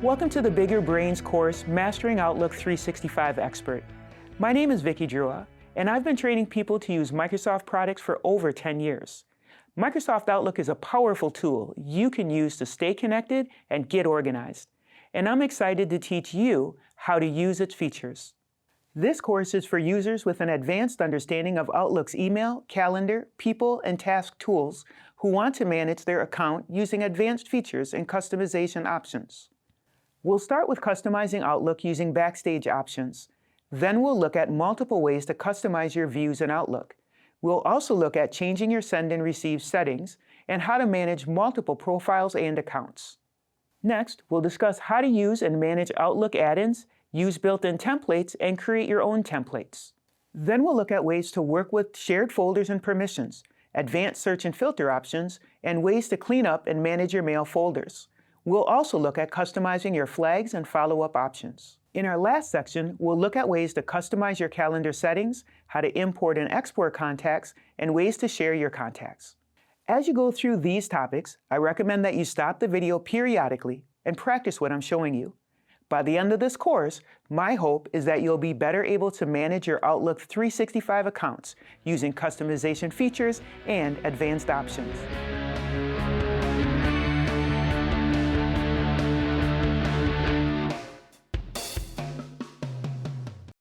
Welcome to the Bigger Brains course, Mastering Outlook 365 Expert. My name is Vicky Drua, and I've been training people to use Microsoft products for over 10 years. Microsoft Outlook is a powerful tool you can use to stay connected and get organized. And I'm excited to teach you how to use its features. This course is for users with an advanced understanding of Outlook's email, calendar, people, and task tools who want to manage their account using advanced features and customization options. We'll start with customizing Outlook using Backstage options. Then we'll look at multiple ways to customize your views in Outlook. We'll also look at changing your send and receive settings and how to manage multiple profiles and accounts. Next, we'll discuss how to use and manage Outlook add-ins, use built-in templates, and create your own templates. Then we'll look at ways to work with shared folders and permissions, advanced search and filter options, and ways to clean up and manage your mail folders. We'll also look at customizing your flags and follow-up options. In our last section, we'll look at ways to customize your calendar settings, how to import and export contacts, and ways to share your contacts. As you go through these topics, I recommend that you stop the video periodically and practice what I'm showing you. By the end of this course, my hope is that you'll be better able to manage your Outlook 365 accounts using customization features and advanced options.